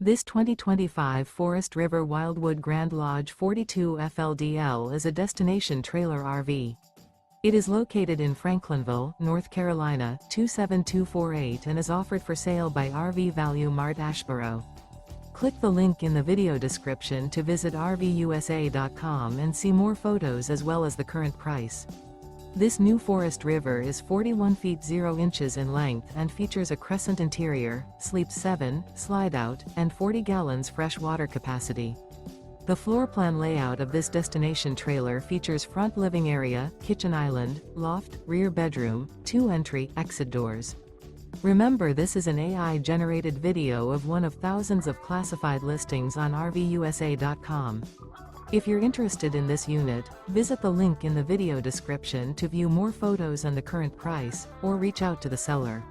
This 2025 Forest River Wildwood Grand Lodge 42 FLDL is a destination trailer RV. It is located in Franklinville, North Carolina, 27248 and is offered for sale by RV Value Mart Asheboro. Click the link in the video description to visit RVUSA.com and see more photos as well as the current price. This new Forest River is 41 feet 0 inches in length and features a Crescent interior, sleeps 7, slide-out, and 40 gallons fresh water capacity. The floor plan layout of this destination trailer features front living area, kitchen island, loft, rear bedroom, 2 entry, exit doors. Remember, this is an AI-generated video of one of thousands of classified listings on RVUSA.com. If you're interested in this unit, visit the link in the video description to view more photos and the current price, or reach out to the seller.